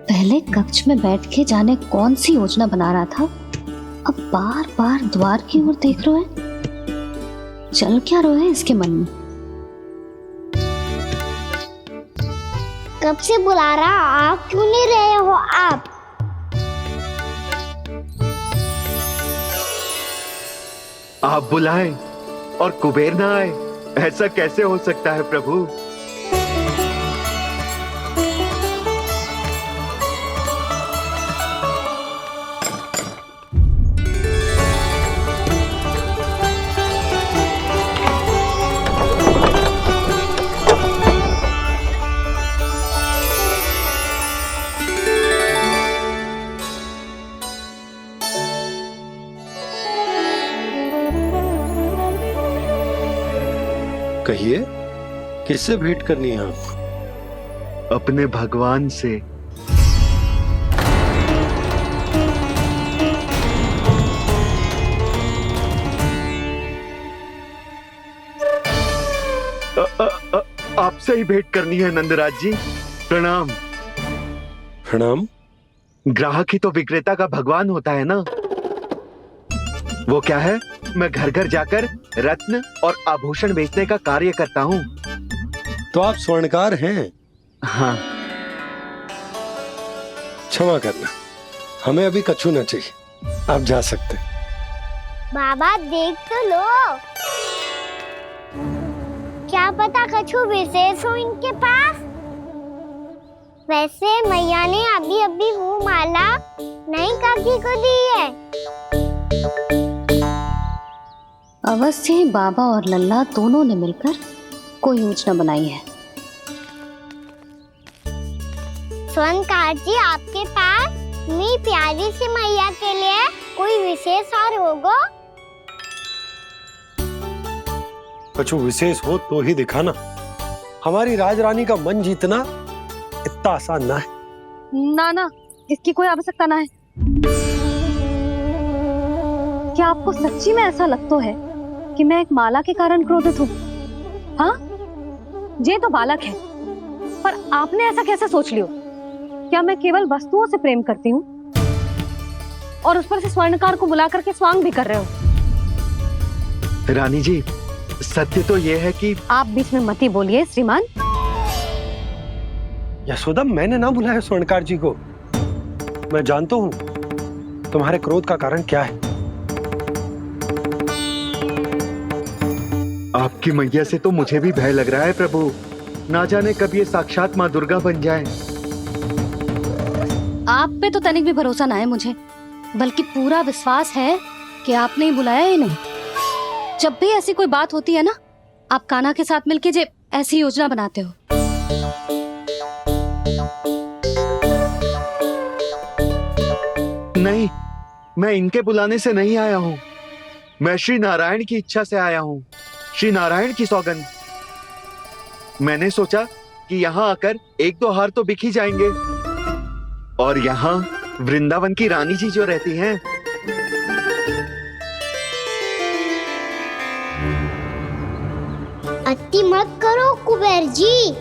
पहले कक्ष में बैठ के जाने कौन सी योजना बना रहा था, अब बार बार द्वार की ओर देख रहे हैं। चल क्या रहे हैं इसके मन में? कब से बुला रहा, आप क्यों नहीं रहे हो? आप बुलाएं और कुबेर ना आए, ऐसा कैसे हो सकता है प्रभु? कहिए, किससे भेंट करनी है आप? अपने भगवान से। आपसे ही भेंट करनी है नंदराज जी। प्रणाम। प्रणाम। ग्राहक ही तो विक्रेता का भगवान होता है ना। वो क्या है, मैं घर घर जाकर रत्न और आभूषण बेचने का कार्य करता हूँ। तो आप स्वर्णकार हैं? हाँ। क्षमा करना, हमें अभी कछु न चाहिए, आप जा सकते। बाबा देख तो लो, क्या पता कछु विशेष हो इनके पास। वैसे मैया ने अभी अभी वो माला नई काकी को दी है। अवश्य ही बाबा और लल्ला दोनों ने मिलकर कोई योजना बनाई है। स्वर्णकार जी, आपके पास मेरी प्यारी सी मैया के लिए कोई विशेष और होगा? कछु विशेष हो तो ही दिखाना। हमारी राजरानी का मन जीतना इतना आसान ना है। ना, इसकी कोई आवश्यकता ना है। क्या आपको सच्ची में ऐसा लगता है कि मैं एक माला के कारण क्रोधित हूँ? हाँ, ये तो बालक है, पर आपने ऐसा कैसे सोच लियो? क्या मैं केवल वस्तुओं से प्रेम करती हूँ और उस पर से स्वर्णकार को बुला करके स्वांग भी कर रहे हो? रानी जी, सत्य तो यह है कि आप बीच में मत ही बोलिए श्रीमान। यशोदा, मैंने ना बुलाया स्वर्णकार जी को। मैं जानता हूँ तुम्हारे क्रोध का कारण क्या है। आपकी मैया से तो मुझे भी भय लग रहा है प्रभु। ना जाने कब ये साक्षात माँ दुर्गा बन जाए। आप पे तो तनिक भी भरोसा ना है मुझे, बल्कि पूरा विश्वास है कि आपने ही बुलाया ही नहीं। जब भी ऐसी कोई बात होती है ना, आप कान्हा के साथ मिलके जे ऐसी योजना बनाते हो। नहीं, मैं इनके बुलाने से नहीं आया हूँ। मैं श्री नारायण की इच्छा से आया हूँ। श्री नारायण की सौगंध। मैंने सोचा कि यहाँ आकर एक दो हार तो बिक ही जाएंगे। और यहाँ वृंदावन की रानी जी जो रहती हैं, अति मत करो कुबेर जी।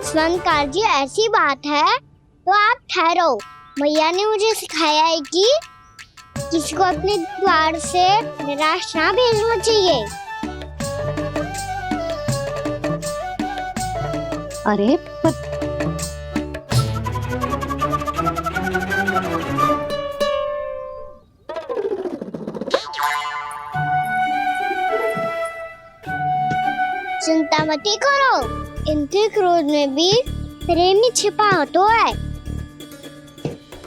स्वर्णकार जी, ऐसी बात है तो आप ठहरो। मैया ने मुझे सिखाया है कि किसी को अपने द्वार से निराश ना भेजना चाहिए। अरे पर चिंता मत करो, इनके क्रोध में भी प्रेम ही छिपा तो है।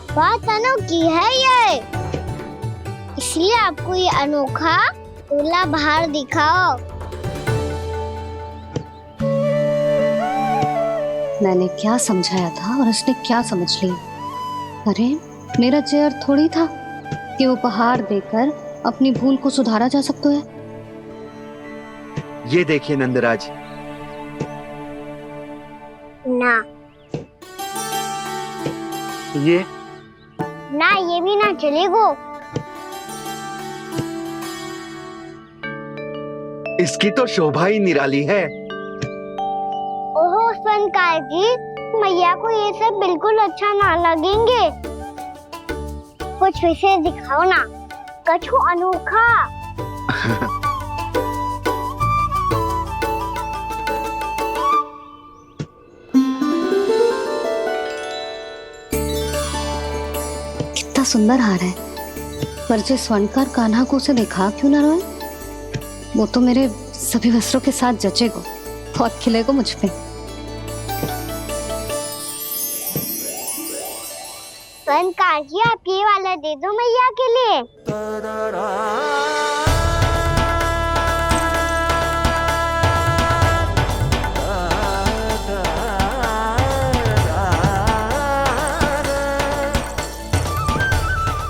बात अनोखी है ये, इसलिए आपको ये अनोखा दूल्हा बाहर दिखाओ। मैंने क्या समझाया था और उसने क्या समझ लिया? अरे मेरा चेयर थोड़ी था कि उपहार देकर अपनी भूल को सुधारा जा सकता है। ये देखिए नंदराज। ना, ये ना, ये भी ना चलेगो। इसकी तो शोभा ही निराली है। ओहो स्वर्णकार जी, मैया को ये सब बिल्कुल अच्छा ना लगेंगे। कुछ विशेष दिखाओ ना, कछु अनोखा। कितना सुंदर हार है, पर जो स्वर्णकार कान्हा को उसे दिखा क्यों ना रोए? वो तो मेरे सभी वस्त्रों के साथ जचेगा, बहुत खिलेगा मुझ पे। स्वर्णकार जी, आप ये वाला दे दो मैया के लिए।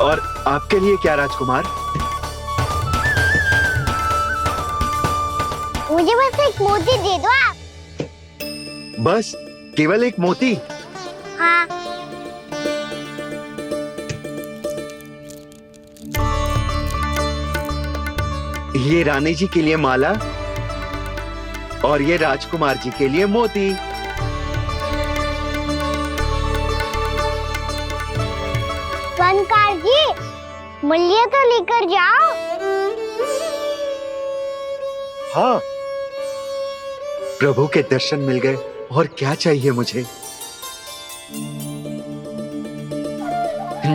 और आपके लिए क्या राजकुमार? मुझे बस एक मोती दे दो आप। बस केवल एक मोती? हाँ। ये रानी जी के लिए माला और ये राजकुमार जी के लिए मोती। स्वर्णकार जी, मूल्य तो लेकर जाओ। हाँ, प्रभु के दर्शन मिल गए, और क्या चाहिए मुझे?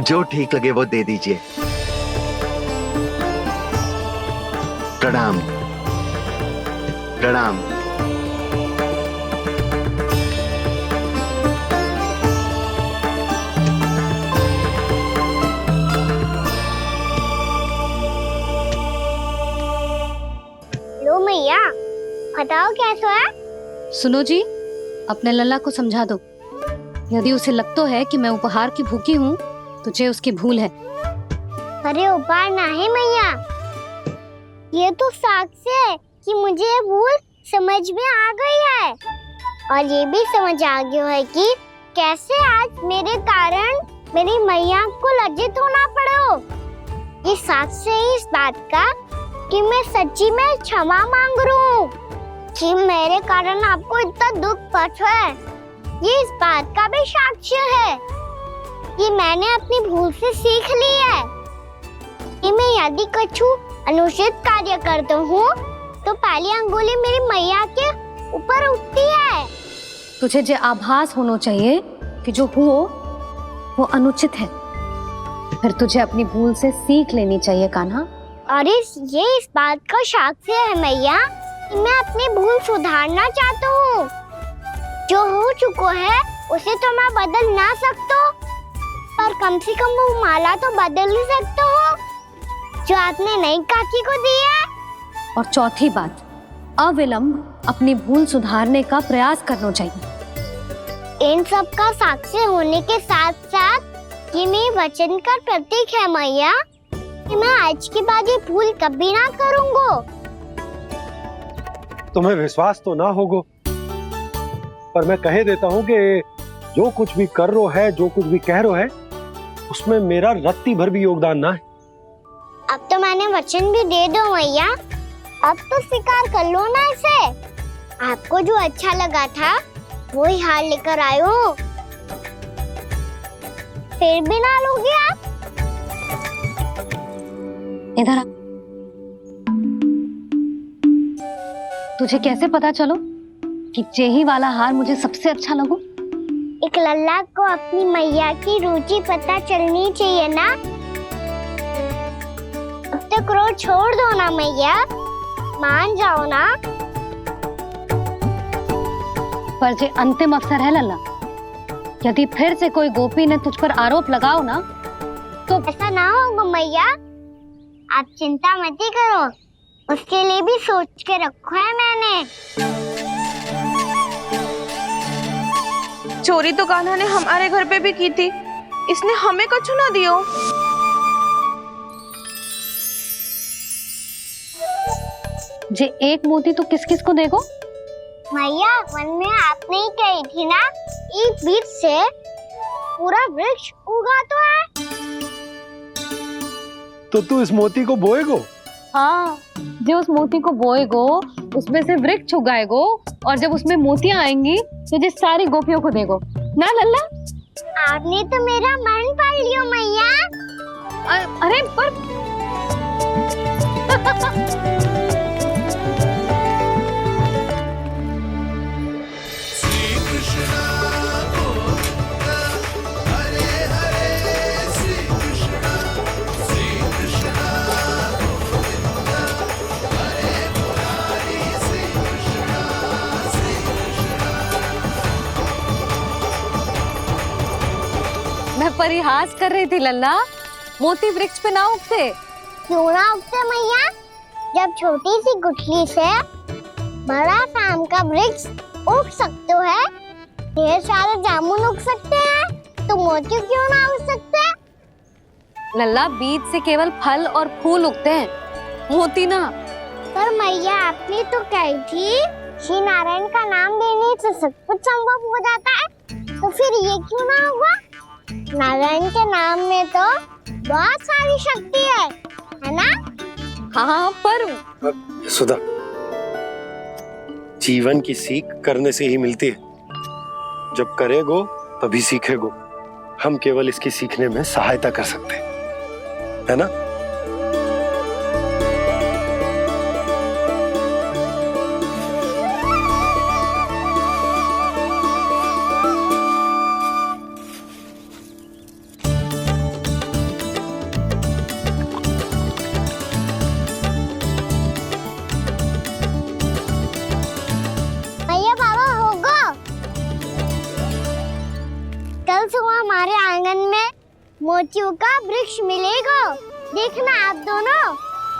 जो ठीक लगे वो दे दीजिए। प्रणाम प्रणाम। लो मैया, बताओ कैसा है? सुनो जी, अपने लल्ला को समझा दो। यदि उसे लगता है कि मैं उपहार की भूखी हूँ, तो ये उसकी भूल है। अरे उपहार ना है मैया, ये तो साक्ष्य है कि मुझे ये भूल समझ में आ गई है, और ये भी समझ आ गया है कि कैसे आज मेरे कारण मेरी मैया को लज्जित होना पड़ो। ये साक्ष्य है इस बात का कि मैं सच्ची में क्षमा मांग रहा हूँ कि मेरे कारण आपको इतना दुख पहुंचा है। ये इस बात का भी साक्ष्य है कि मैंने अपनी भूल से सीख ली है कि मैं यदि कछु अनुचित कार्य करता हूँ तो पहली अंगुली मेरी मैया के ऊपर उठती है। तुझे जो आभास होना चाहिए कि जो हुआ वो अनुचित है, फिर तुझे अपनी भूल से सीख लेनी चाहिए कान्हा। और ये इस बात का साक्ष्य है मैया कि मैं अपनी भूल सुधारना चाहता हूँ। जो हो चुका है उसे तो मैं बदल ना सकता, पर कम से कम वो माला तो बदल ही सकता हूँ जो आपने नई काकी को दी है। और चौथी बात, अविलंब अपनी भूल सुधारने का प्रयास करना चाहिए। इन सब का साक्ष्य होने के साथ साथ ये मेरे वचन का प्रतीक है मैया कि मैं आज के बाद ये भूल कभी ना करूँगा। तुम्हें विश्वास तो ना होगा, पर मैं कह देता हूँ कि जो कुछ भी कर रो है, जो कुछ भी कह रो है, उसमें मेरा रत्ती भर भी योगदान ना है। अब तो मैंने वचन भी दे दो मैया, अब तो स्वीकार कर लो ना इसे। आपको जो अच्छा लगा था वो ही हार लेकर आयो, फिर भी ना लोगे आप? इधर आ। तुझे कैसे पता चलो कि यही वाला हार मुझे सबसे अच्छा लगो? एक लल्ला को अपनी मैया की रुचि पता चलनी चाहिए ना। अब तो क्रोध छोड़ दो ना मैया, मान जाओ ना। पर ये अंतिम अवसर है लल्ला, यदि फिर से कोई गोपी ने तुझ पर आरोप लगाओ ना तो ऐसा ना होगा मैया, आप चिंता मत ही करो, उसके लिए भी सोच के रखा है मैंने। चोरी तो कान्हा ने हमारे घर पे भी की थी, इसने हमें कछु ना दियो। जे एक मोती तो किस किस को देगो? मैया, मन में आपने ही कही थी ना, एक बीज से पूरा वृक्ष उगा तो है। तो तू इस मोती को बोएगो? हाँ, जो उस मोती को बोएगो उसमें से वृक्ष उगाएगो, और जब उसमें मोतियां आएंगी तो जिस सारी गोपियों को देगो। ना लल्ला। आपने तो मेरा मन पढ़ लियो मैया। अरे पर मैं परिहास कर रही थी लल्ला, मोती वृक्ष पे ना उगते। क्यों ना उगते मैया? जब छोटी सी गुठली से बड़ा आम का वृक्ष उग सकते है, ढेर सारे जामुन उग सकते हैं, तो मोती क्यों ना उग सकते? लल्ला, बीज से केवल फल और फूल उगते हैं, मोती ना। पर मैया आपने तो कही थी श्री नारायण का नाम लेने से सब कुछ संभव हो जाता है, तो फिर ये क्यों ना हुआ? नारायण के नाम में तो बहुत सारी शक्ति है ना? हाँ पर सुधा, जीवन की सीख करने से ही मिलती है। जब करेगो तभी सीखेगो। हम केवल इसकी सीखने में सहायता कर सकते हैं, है ना? भैया बाबा होगो, कल सुबह हमारे आंगन में मोतियों का वृक्ष मिलेगा, देखना आप दोनों।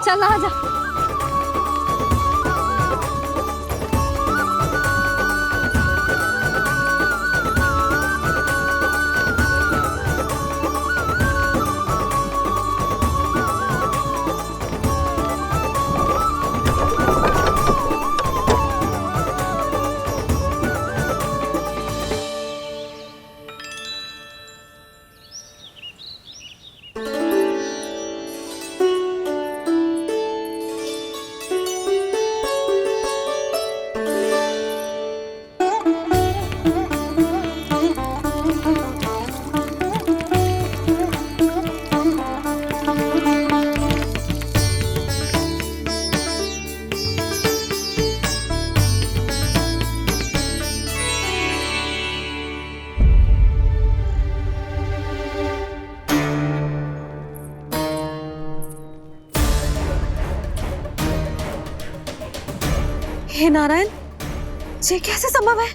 चल आजा। हे नारायण, ये कैसे संभव है?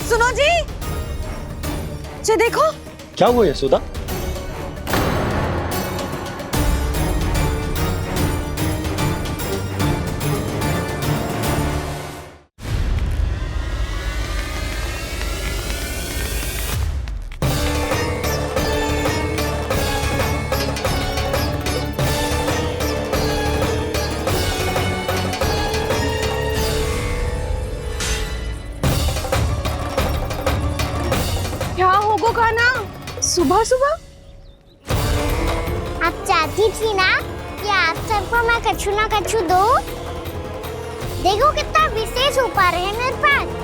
सुनो जी, ये देखो। क्या हुआ यशोदा? क्या होगो खाना सुबह सुबह? आप चाहती थी ना कि आप सबको मैं कछु ना कछु दूं? देखो कितना विशेष उपहार है मेरे पास।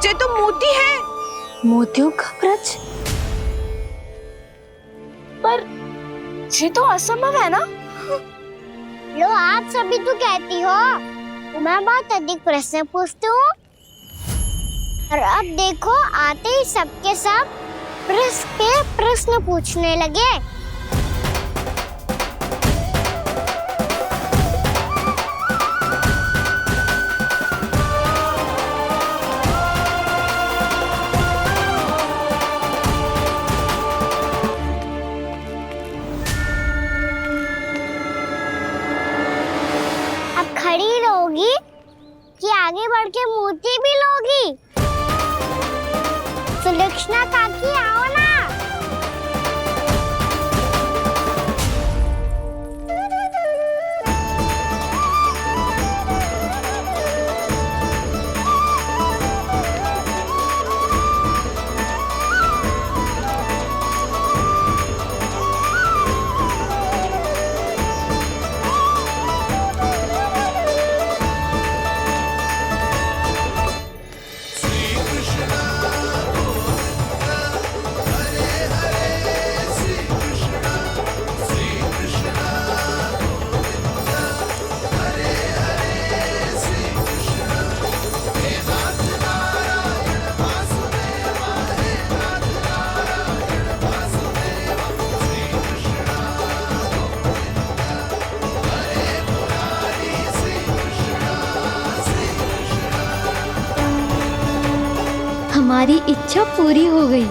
ये तो मोती है। मोतियों का वृक्ष? पर ये तो असंभव है ना? लो, आप सभी तो कहती हो मैं बहुत अधिक प्रश्न पूछती हूँ, और अब देखो आते ही सबके सब प्रश्न पे प्रश्न पूछने लगे। खड़ी रहोगी कि आगे बढ़ के मोती भी लोगी? सुलक्षणा काकी आओ ना। हमारी इच्छा पूरी हो गई।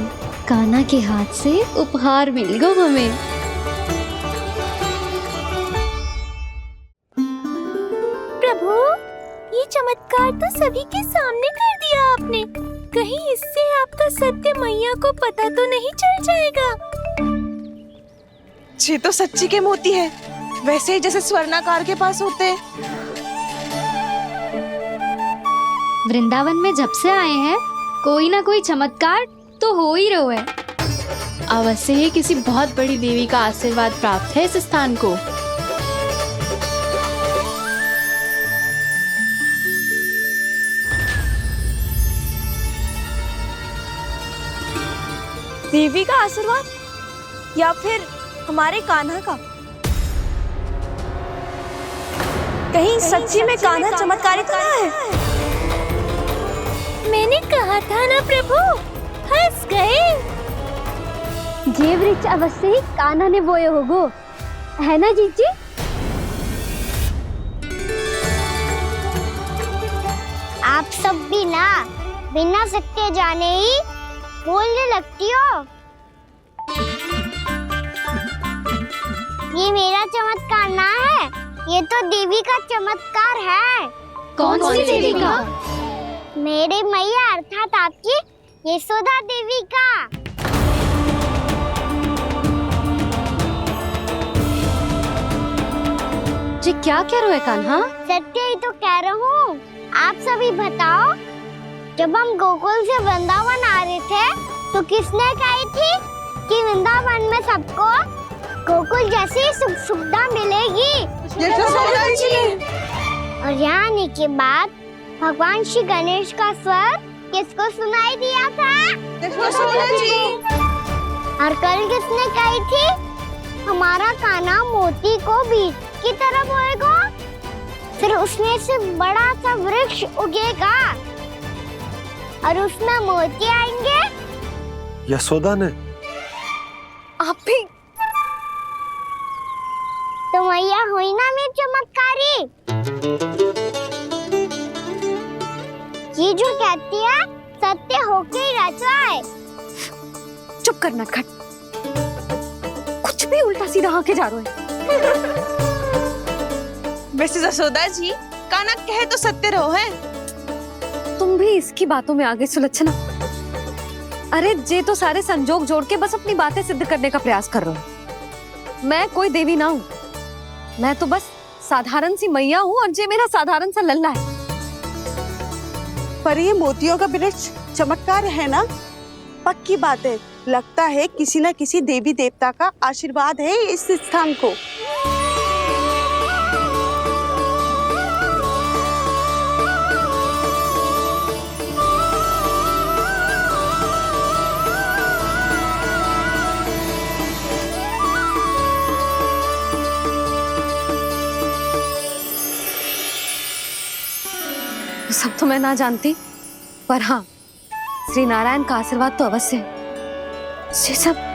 कान्हा के हाथ से उपहार मिल गया हमें। प्रभु, ये चमत्कार तो सभी के सामने कर दिया आपने। कहीं इससे आपका सत्य मैया को पता तो नहीं चल जाएगा? ये तो सच्ची के मोती है, वैसे ही जैसे स्वर्णाकार के पास होते हैं। वृंदावन में जब से आए हैं कोई ना कोई चमत्कार तो हो ही रहा है। अवश्य ही किसी बहुत बड़ी देवी का आशीर्वाद प्राप्त है इस स्थान को। देवी का आशीर्वाद या फिर हमारे कान्हा का? कहीं सच्ची में कान्हा चमत्कारी तो है? मैंने कहा था ना प्रभु, हंस गए। ये वृक्ष अवश्य ही कान्हा ने बोए होगो, है ना जीजी? आप सब भी ना बिना सत्य जाने ही बोलने लगती हो। ये मेरा चमत्कार ना है, ये तो देवी का चमत्कार है। कौन सी देवी का? मेरे मैया अर्थात आपकी यशोदा देवी का। जी क्या कह रहे हो कान्हा? सत्य ही तो कह रहा हूँ। आप सभी बताओ, जब हम गोकुल से वृंदावन आ रहे थे तो किसने कही थी कि वृंदावन में सबको गोकुल जैसी सुख सुविधा मिलेगी? यशोदा जी। और यहाँ आने के बाद भगवान श्री गणेश का स्वर किसको सुनाई दिया था? यशोदा जी। और कल किसने कही थी हमारा कान्हा मोती को बीज की तरह बोएगा, फिर उसमें से बड़ा सा वृक्ष उगेगा और उसमें मोती आएंगे? यशोदा ने? आप भी? तो मैया हुई ना मेरी चमत्कारी। ये जो कहती है सत्य होके ही रहता है। चुप कर नटखट, कुछ भी उल्टा सीधा आके जा रहे हैं। वैसे यशोदा जी, कान्हा कहे तो सत्य रहो है। तुम भी इसकी बातों में आगे सुलझना। अरे जे तो सारे संजोग जोड़ के बस अपनी बातें सिद्ध करने का प्रयास कर रहे हो। मैं कोई देवी ना हूँ, मैं तो बस साधारण सी मैया हूँ और जे मेरा साधारण सा लल्ला है। पर ये मोतियों का वृक्ष चमत्कार है ना? पक्की बात है, लगता है किसी न किसी देवी देवता का आशीर्वाद है इस स्थान को। सब तो मैं ना जानती, पर हाँ, श्री नारायण का आशीर्वाद तो अवश्य है। ये सब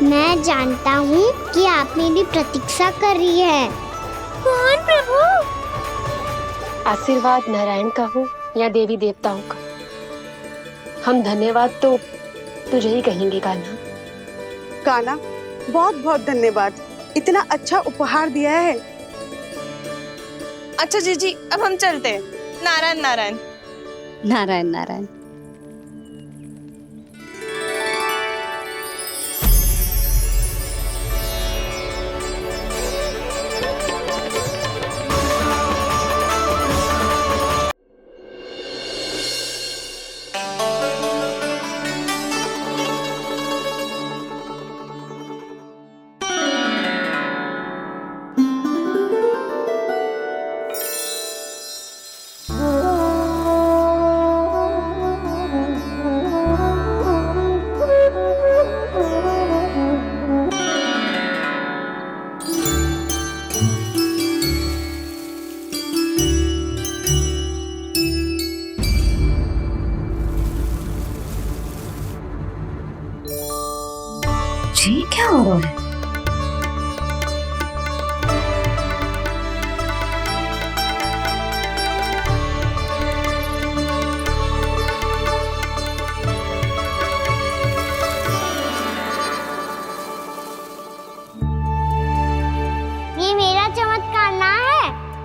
मैं जानता हूँ कि आप मेरी प्रतीक्षा कर रही है। कौन प्रभु? आशीर्वाद नारायण का हो या देवी देवताओं का, हम धन्यवाद तो तुझे ही कहेंगे कान्हा। कान्हा, बहुत बहुत धन्यवाद, इतना अच्छा उपहार दिया है। अच्छा जीजी, अब हम चलते हैं। नारायण नारायण। नारायण नारायण।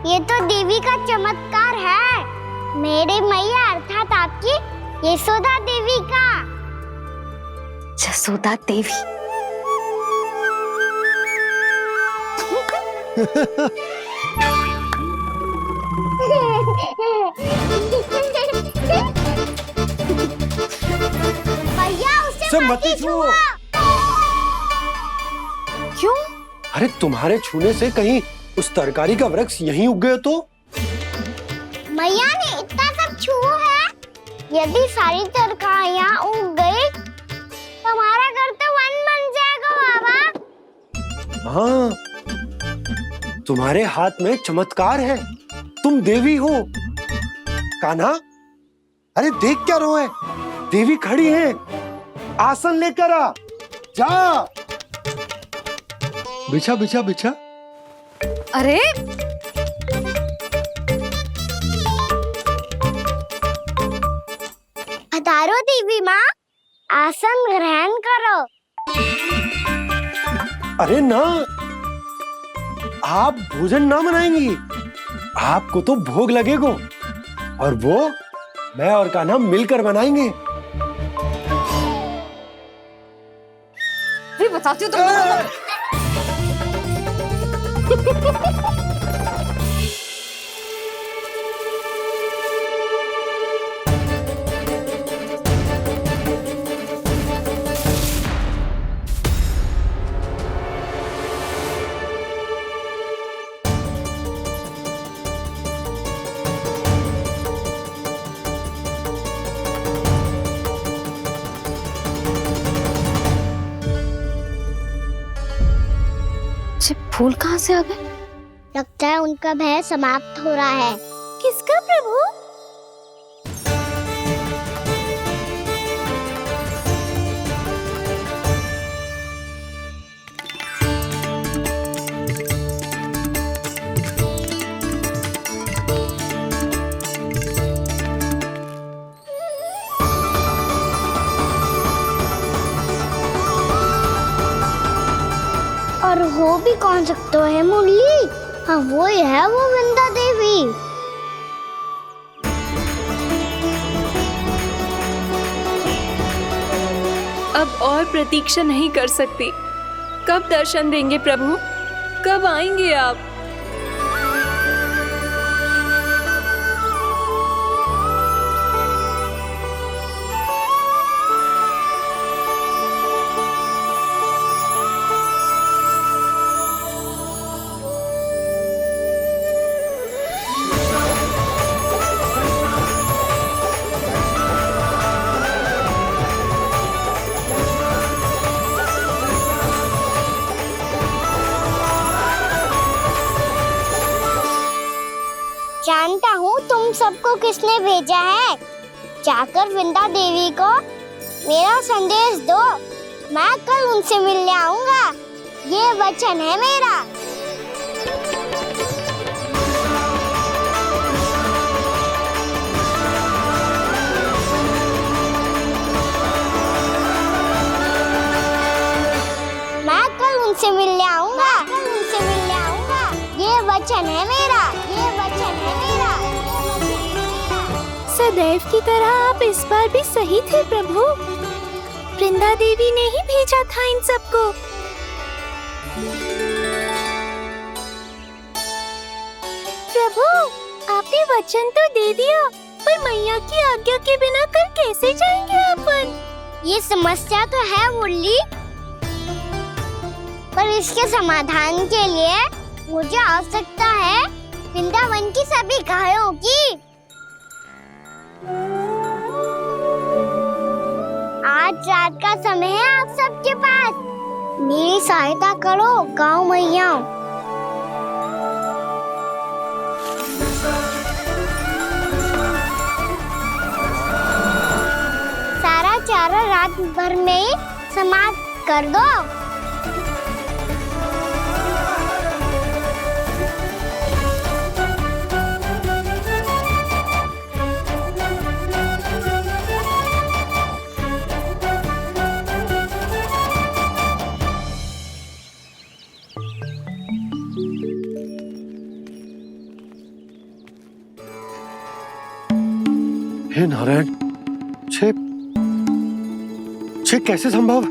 ये तो देवी का चमत्कार है, मेरी मैया अर्थात आपकी यशोदा देवी का। जसोदा देवी। भैया उसे मत छुओ। क्यों? अरे तुम्हारे छूने से कहीं उस तरकारी का वृक्ष यहीं उग गए तो? मैया ने इतना सब छुआ है, यदि सारी तरकारियां उग गई तो हमारा घर तो वन बन जाएगा बाबा। हाँ, तुम्हारे हाथ में चमत्कार है, तुम देवी हो। कान्हा, अरे देख क्या रहो है, देवी खड़ी है, आसन लेकर आ, जा। बिछा बिछा बिछा। अरे पधारो देवी माँ, आसन ग्रहण करो। अरे ना, आप भोजन ना बनाएंगी, आपको तो भोग लगेगा, और वो मैं और कान्हा मिलकर बनाएंगे। भी बताती हूँ तुमको। फूल कहाँ से आ गए? लगता है उनका भय समाप्त हो रहा है। किसका प्रभु? और वो भी कौन सकता है मुरली? हाँ वो ही है, वो वृंदा देवी। अब और प्रतीक्षा नहीं कर सकती। कब दर्शन देंगे प्रभु? कब आएंगे आप? जानता हूँ तुम सबको किसने भेजा है। जाकर वृंदा देवी को मेरा संदेश दो, मैं कल उनसे मिलने आऊंगा, ये वचन है मेरा। मैं कल उनसे मिलने आऊंगा, ये वचन है मेरा, ये वचन है मेरा। सदैव की तरह आप इस बार भी सही थे प्रभु। वृंदा देवी ने ही भेजा था इन सबको। प्रभु, आपने वचन तो दे दिया, पर मैया की आज्ञा के बिना कल कैसे जाएंगे अपन? ये समस्या तो है मुरली, पर इसके समाधान के लिए मुझे आवश्यकता है वृंदावन की सभी गायों की। आज रात का समय है आप सबके पास, मेरी सहायता करो गाँव मैया। सारा चारा रात भर में ही समाप्त कर दो। हे नारायण, छे छे कैसे संभव?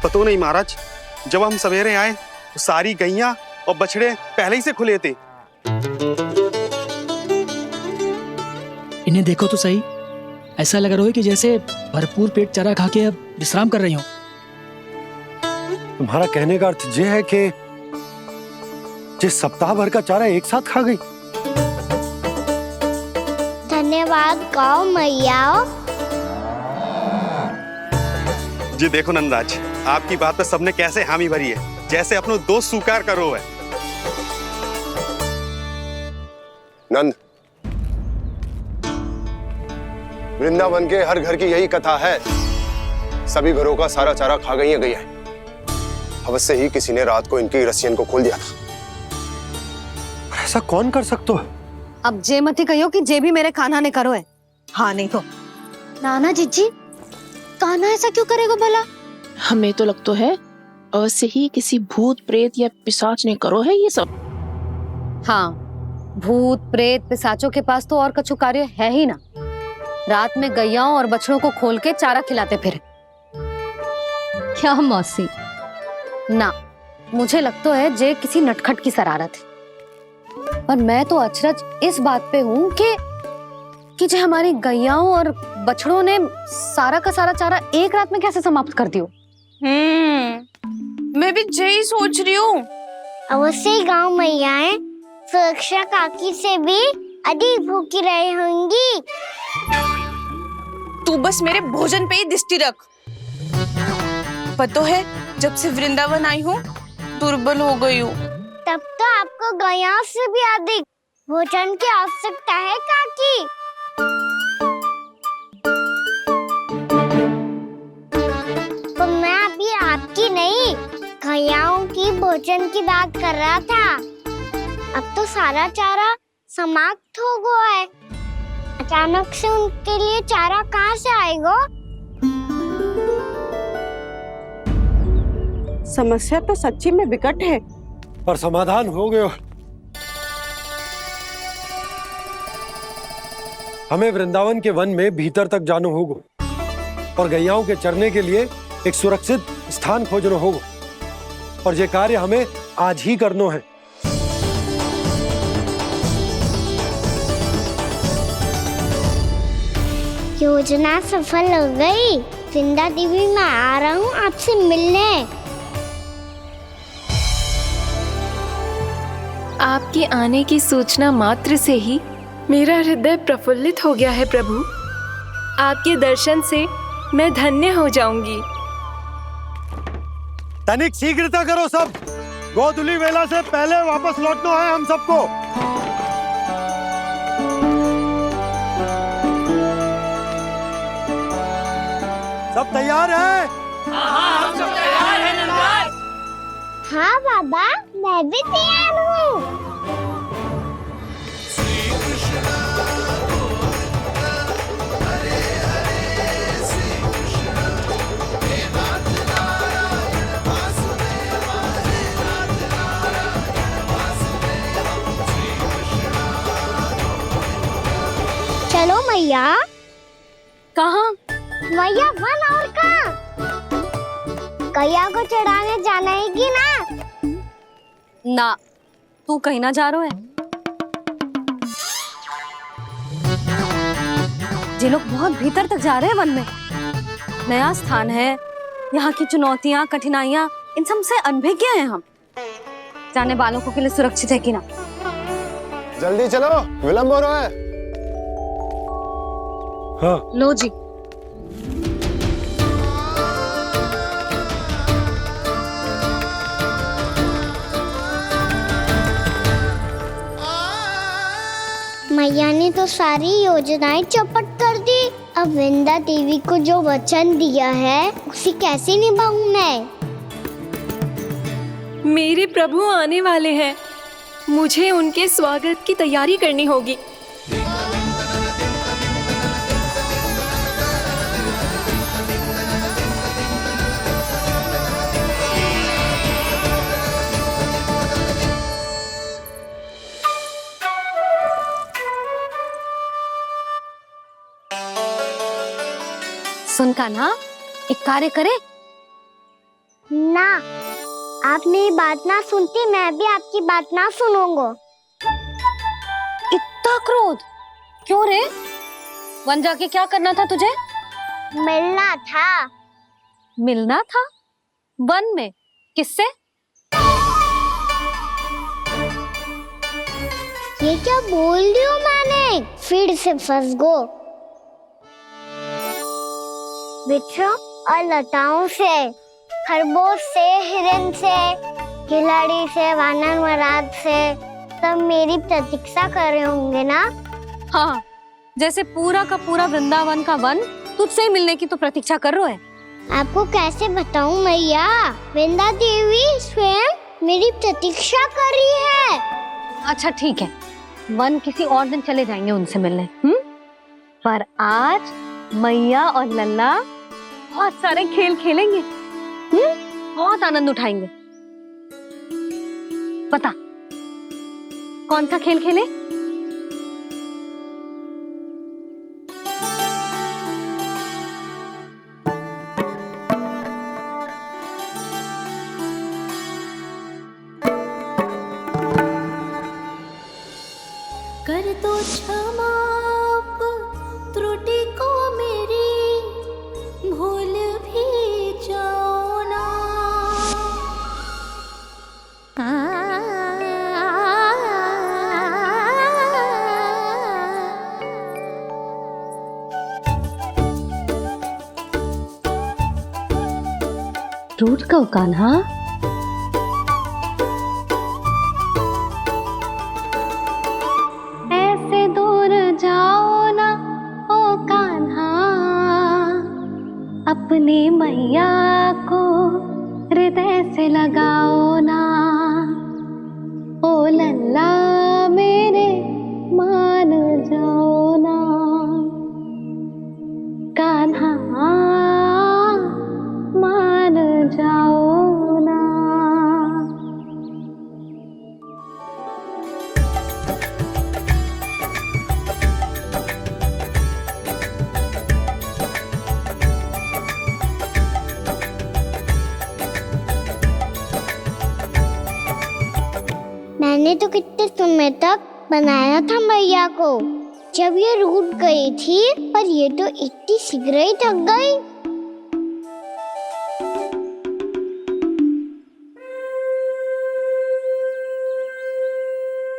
पतो नहीं महाराज, जब हम सवेरे आए तो सारी गैया और बछड़े पहले ही से खुले थे। इन्हें देखो तो सही, ऐसा लग रहा है कि जैसे भरपूर पेट चारा खा के अब विश्राम कर रही हो। तुम्हारा कहने का अर्थ ये है कि जिस सप्ताह भर का चारा एक साथ खा गई। धन्यवाद गौ मैया। जी देखो नंदराज, आपकी बात पे सबने कैसे हामी भरी है, जैसे अपनो दोस्त स्वीकार करो है। नंद, वृंदावन के हर घर की यही कथा है। सभी घरों का सारा चारा खा गई है। अवश्य ही किसी ने रात को इनकी रस्सियन को खोल दिया था। ऐसा कौन कर सकता है? अब जे मत ही कहियो कि जे भी मेरे कान्हा ने करो है। हाँ नहीं तो नाना जीजी, कान्हा ऐसा क्यों करेगा भला? हमें तो लगता है अवश्य ही किसी भूत प्रेत या पिशाच ने करो है ये सब। हाँ, भूत प्रेत पिशाचों के पास तो और कछु कार्य है ही ना। रात में गैयाओं और बछड़ों को खोल के चारा खिलाते फिर। क्या मौसी? ना, मुझे लगता है जे किसी नटखट की शरारत है। पर मैं तो अचरज इस बात पे हूँ कि जो हमारी गैयाओं और बछड़ों ने सारा का सारा चारा एक रात में कैसे समाप्त कर दियो। मैं भी यही सोच रही हूँ। अवश्य ही गाँव मैयाएं सुरक्षा काकी से भी अधिक भूखी रही होंगी। तू बस मेरे भोजन पे ही दृष्टि रख। पता है, जब से वृंदावन आई हूँ दुर्बल हो गई हूँ। तब तो आपको गैयाओं से भी अधिक भोजन की आवश्यकता है काकी। तो मैं अभी आपकी नहीं, गैयाओं की भोजन की बात कर रहा था। अब तो सारा चारा समाप्त हो गया है। अचानक से उनके लिए चारा कहाँ से आएगा? समस्या तो सच्ची में विकट है, पर समाधान हो गयो। हमें वृंदावन के वन में भीतर तक जाना होगा और गैयाओं के चरने के लिए एक सुरक्षित स्थान खोजना होगा। और ये कार्य हमें आज ही करना है। योजना सफल हो गई। वृंदा देवी, मैं आ रहा हूँ आपसे मिलने। आपके आने की सूचना मात्र से ही मेरा हृदय प्रफुल्लित हो गया है प्रभु। आपके दर्शन से मैं धन्य हो जाऊंगी। तनिक शीघ्रता करो सब, गोधुली वेला से पहले वापस लौटना है हम सबको। सब तैयार है? हाँ बाबा, मैं भी तैयार हूँ। चलो मैया। कहाँ? मैया वन और कहाँ? गैया को चढ़ाने जाना है कि ना? ना, तू कहीं ना जा रहा है। जे लोग बहुत भीतर तक जा रहे हैं वन में, नया स्थान है, यहाँ की चुनौतियाँ कठिनाइयाँ इन सब से अनभिज्ञ हैं हम। जाने वालों के लिए सुरक्षित है कि ना? जल्दी चलो, विलंब हो रहा है। हाँ। लो जी। मैया ने तो सारी योजनाएं चौपट कर दी। अब वृंदा देवी को जो वचन दिया है उसे कैसे निभाऊं मैं? मेरे प्रभु आने वाले हैं, मुझे उनके स्वागत की तैयारी करनी होगी। सुन कान्हा, एक कार्य करे। ना, आप मेरी बात ना सुनती, मैं भी आपकी बात ना सुनूंगा। इतना क्रोध क्यों रे? वन जाके क्या करना था तुझे? मिलना था। मिलना था? वन में? किससे? ये क्या बोल रही हूँ मैंने? फिर से फंस गो। वृक्षों और लताओं से, खरगोश से, हिरन से, खिलाड़ी से, वानर महाराज से, सब मेरी प्रतीक्षा कर रहे होंगे ना? हाँ, जैसे पूरा का पूरा वृंदावन का वन तुझसे ही मिलने की तो प्रतीक्षा कर रहा है। आपको कैसे बताऊं मैया? वृंदा देवी स्वयं मेरी प्रतीक्षा कर रही है। अच्छा ठीक है, वन किसी और दिन चले जाएंगे उनसे मिलने। पर आज मैया और लल्ला बहुत सारे खेल खेलेंगे। बहुत आनंद उठाएंगे। बता, कौन सा खेल खेले? कर दो क्षमा त्रुटि को मेरी, भूल भी जाओ ना। टूट कब कान्हा? ऐसे दूर जाओ ना ओ कान्हा, अपनी मैया को हृदय से लगाओ ना। ओ लल्ला मेरे मान जाओ ना, कान्हा मान जाओ ना। मैंने तो कितने समय तक बनाया था मैया को, जब ये रूठ गई थी, पर ये तो इतनी शीघ्र ही थक गई।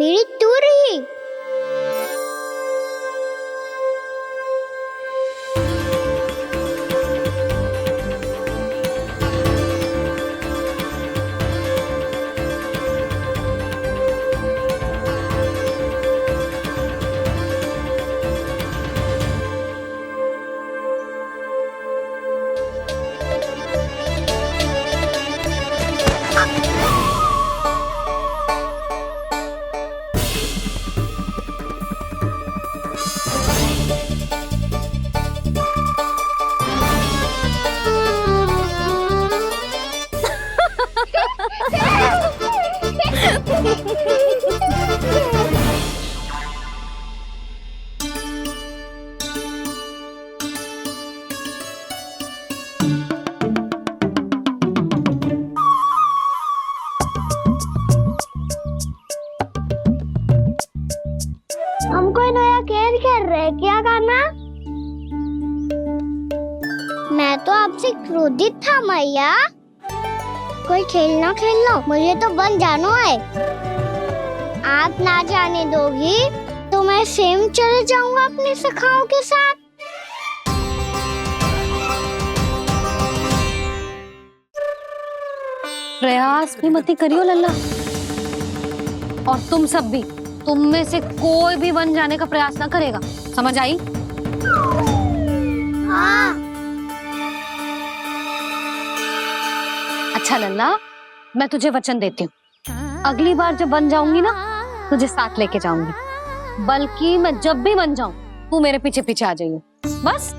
मेरी तू रही। हमको नया खेल खेल रहे, क्या करना? मैं तो आपसे क्रोधित था मैया। कोई खेलना खेल लो, मुझे तो बन जाना है। आप ना जाने दोगी तो मैं स्वयं चले जाऊंगा अपने सखाओं के साथ। प्रयास भी मत करियो लल्ला, और तुम सब भी, तुम में से कोई भी वन जाने का प्रयास ना करेगा, समझ आई? हाँ। अच्छा लल्ला, मैं तुझे वचन देती हूँ, अगली बार जब वन जाऊंगी ना, तुझे साथ लेके जाऊंगी। बल्कि मैं जब भी वन जाऊं, तू मेरे पीछे पीछे आ जाइयो, बस।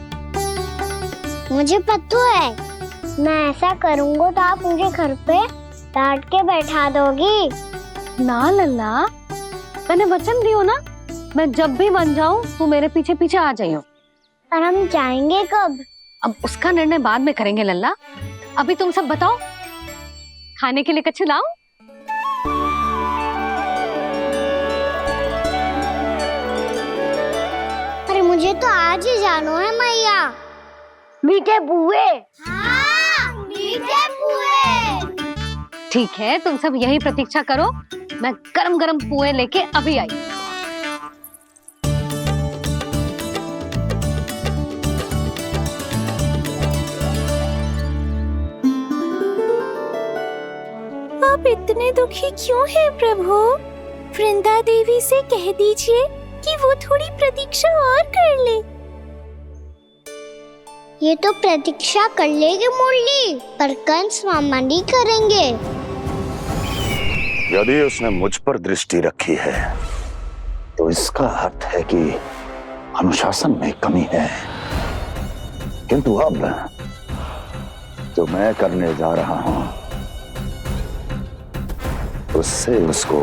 मुझे पता है, मैं ऐसा करूंगा तो आप मुझे घर पे डांट के बैठा दोगी। ना लल्ला, मैंने वचन दियो ना, मैं जब भी वन जाऊं तू मेरे पीछे पीछे आ जाइयो। पर हम जाएंगे कब? अब उसका निर्णय बाद में करेंगे लल्ला। अभी तुम सब बताओ, खाने के लिए कच्छु लाऊं? अरे मुझे तो आज ही जाना है मैया। मीठे पुए। हाँ, मीठे पुए। ठीक है, तुम सब यही प्रतीक्षा करो, मैं गरम गरम पुए लेके अभी आई। आप इतने दुखी क्यों हैं प्रभु? वृंदा देवी से कह दीजिए कि वो थोड़ी प्रतीक्षा और कर ले। ये तो प्रतीक्षा कर लेगी मुरली, पर कंस मामा नहीं करेंगे। यदि उसने मुझ पर दृष्टि रखी है तो इसका अर्थ है कि अनुशासन में कमी है। किंतु अब जो मैं करने जा रहा हूं उससे उसको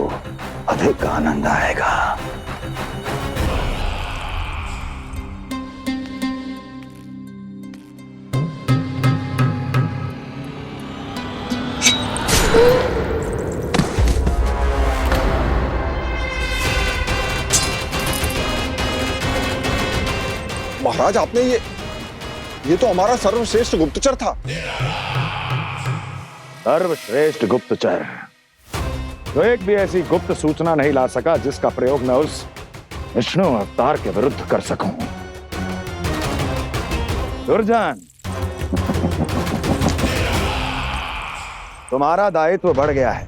अधिक आनंद आएगा। महाराज, आपने ये तो हमारा सर्वश्रेष्ठ गुप्तचर था। सर्वश्रेष्ठ गुप्तचर तो एक भी ऐसी गुप्त सूचना नहीं ला सका जिसका प्रयोग मैं उस विष्णु अवतार के विरुद्ध कर सकूं। दुर्जन, तुम्हारा दायित्व बढ़ गया है।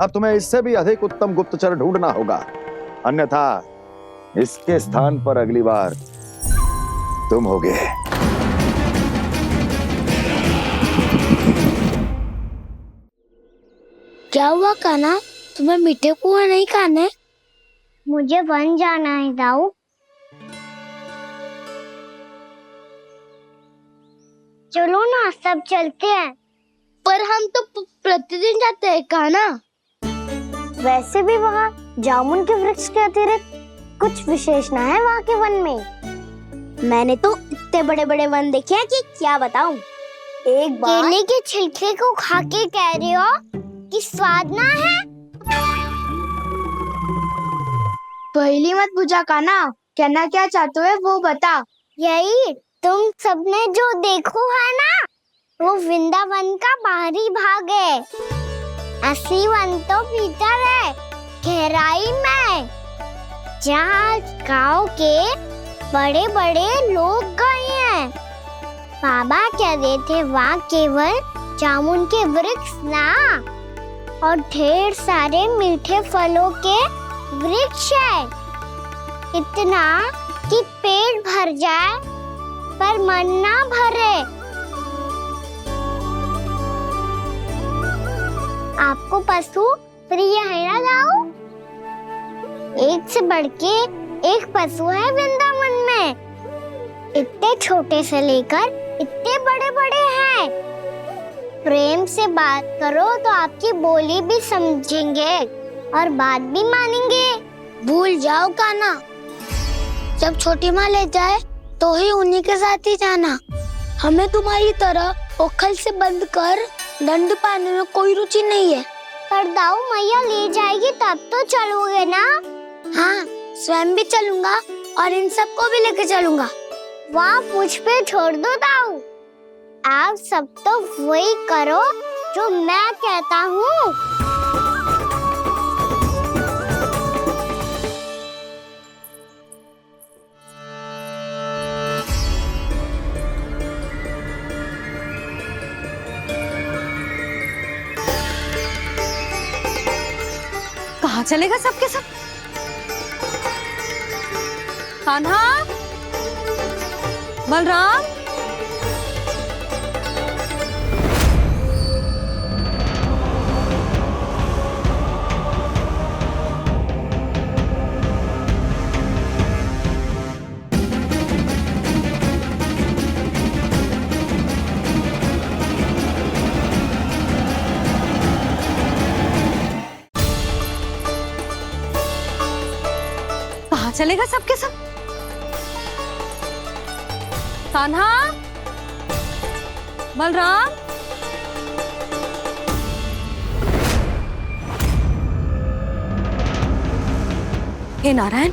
अब तुम्हें इससे भी अधिक उत्तम गुप्तचर ढूंढना होगा, अन्यथा इसके स्थान पर अगली बार तुम होगे। क्या हुआ कान्हा, तुम्हें मीठे पुआ नहीं खाने? मुझे वन जाना है दाऊ। चलो ना, सब चलते हैं। पर हम तो प्रतिदिन जाते हैं कान्हा। वैसे भी वहाँ जामुन के वृक्ष के अतिरिक्त कुछ विशेष ना है वहाँ के वन में। मैंने तो इतने बड़े बड़े वन देखे हैं कि क्या बताऊं। एक बार केले के छिलके को खा के कह रहे हो कि स्वाद ना है? पहली मत पूछा कान्हा, कहना क्या चाहते हो वो बता। यही तुम सबने जो देखो है ना, वो वृंदावन का बाहरी भाग है। असली वन तो भीतर है, गहराई में, जहाँ गाँव के बड़े बड़े लोग गए हैं। बाबा कह रहे थे वहाँ केवल जामुन के वृक्ष ना, और ढेर सारे मीठे फलों के वृक्ष है। इतना कि पेट भर जाए पर मन ना भरे। आपको पशु प्रिय है ना दाऊ? एक से बढ़ के एक पशु है वृंदावन में। इतने छोटे से लेकर इतने बड़े बड़े हैं। प्रेम से बात करो तो आपकी बोली भी समझेंगे और बात भी मानेंगे। भूल जाओ कान्हा, जब छोटी माँ ले जाए तो ही उन्हीं के साथ ही जाना। हमें तुम्हारी तरह ओखल से बंद कर दंड पाने में कोई रुचि नहीं है। पर दाऊ मैया ले जाएगी तब तो चलोगे ना? हाँ, स्वयं भी चलूंगा और इन सबको भी लेके चलूंगा। वहाँ मुझ पे छोड़ दो दाऊ। आप सब तो वही करो जो मैं कहता हूँ। कहाँ चलेगा सबके सब? कान्हा, बलराम, कहाँ चलेगा सबके सब? कान्हा, बलराम, हे नारायण,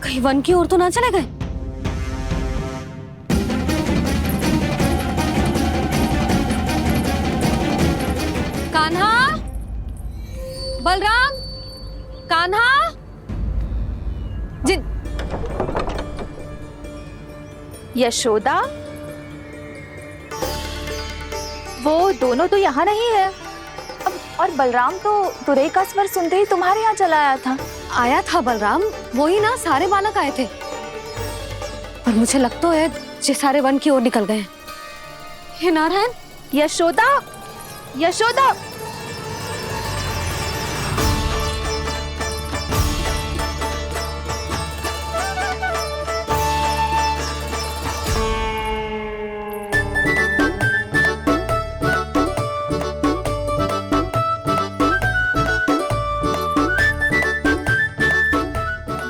कहीं वन की ओर तो ना चले गए? कान्हा, बलराम, कान्हा, जिन यशोदा, वो दोनों तो यहाँ नहीं है। अब और बलराम तो तुरई का स्वर सुनते ही तुम्हारे यहाँ चला आया था। आया था बलराम, वही ना सारे बालक आए थे। पर मुझे लगता है ये सारे वन की ओर निकल गए। हे नारायण, यशोदा, यशोदा,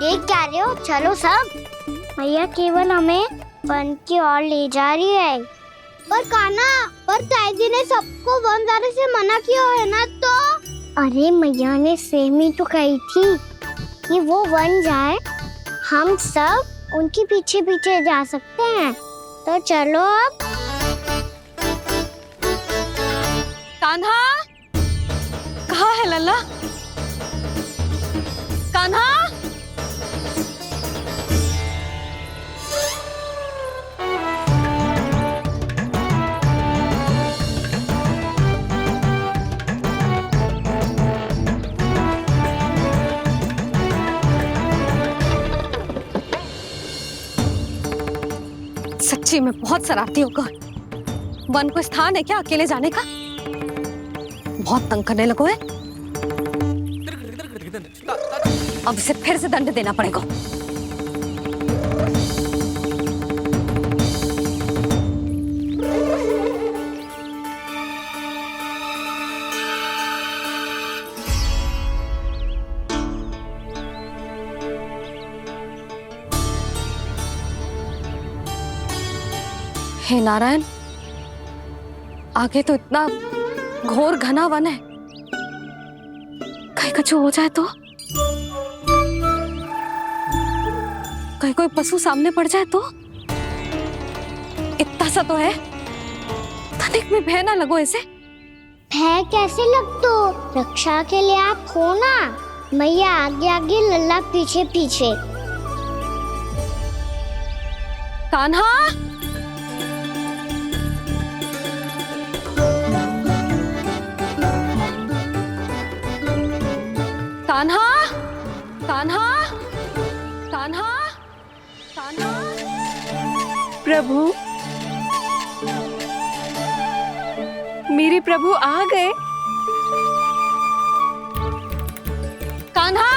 देख क्या रहे हो? चलो सब। मैया केवल हमें वन की ओर ले जा रही है। पर कान्हा, पर ताईजी ने सबको वन जाने से मना किया है ना तो? अरे मैया ने सेम ही तो कही थी कि वो वन जाए, हम सब उनके पीछे पीछे जा सकते हैं। तो चलो अब। कान्हा, कहाँ है लल्ला? कान्हा, सच्ची में बहुत शरारती होकर। वन को स्थान है क्या अकेले जाने का? बहुत तंग करने लगो है। अब इसे फिर से दंड देना पड़ेगा। हे नारायण, आगे तो इतना घोर घना वन है, कहीं कुछ हो जाए तो? कहीं कोई पशु सामने पड़ जाए तो? इतना सा तो है, तनिक में भय ना लगो ऐसे। भय कैसे लग तो? रक्षा के लिए आप हो ना। मैया आगे आगे, लल्ला पीछे पीछे। कान्हा, कान्हा, कान्हा, कान्हा, कान्हा। प्रभु, मेरे प्रभु आ गए। कान्हा,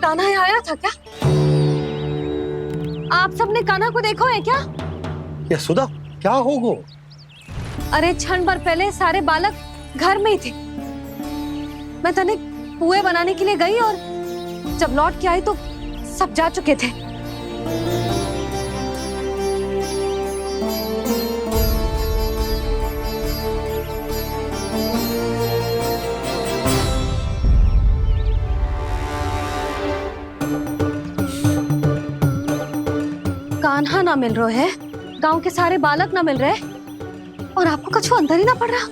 कान्हा यहाँ आया था क्या? आप सबने कान्हा को देखो है क्या? यशोदा, क्या होगा? अरे क्षण भर पहले सारे बालक घर में ही थे। मैं तनिक पुए बनाने के लिए गई और जब लौट के आई तो सब जा चुके थे। कान्हा ना मिल रहे है, गांव के सारे बालक ना मिल रहे, और आपको कछु अंदर ही ना पड़ रहा।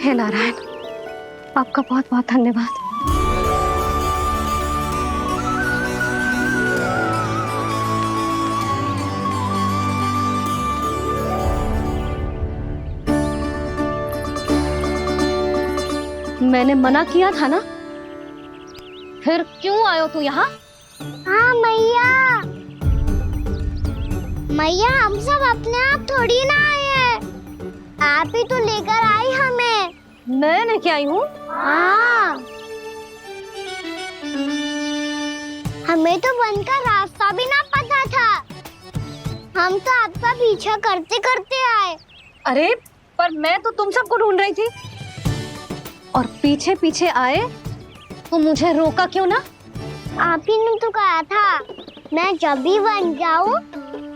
हे नारायण, आपका बहुत बहुत धन्यवाद। मैंने मना किया था ना, फिर क्यों आयो तू यहाँ? हाँ मैया, मैया हम सब अपने आप थोड़ी ना आए हैं, आप ही तो लेकर आई हमें। मैं लेके आई हूँ? हाँ, हमें तो वन का रास्ता भी ना पता था, हम तो आपका पीछा करते करते आए। अरे पर मैं तो तुम सबको ढूंढ रही थी, और पीछे पीछे आए तो मुझे रोका क्यों ना? आप ही ने तो कहा था मैं जब भी बन जाऊं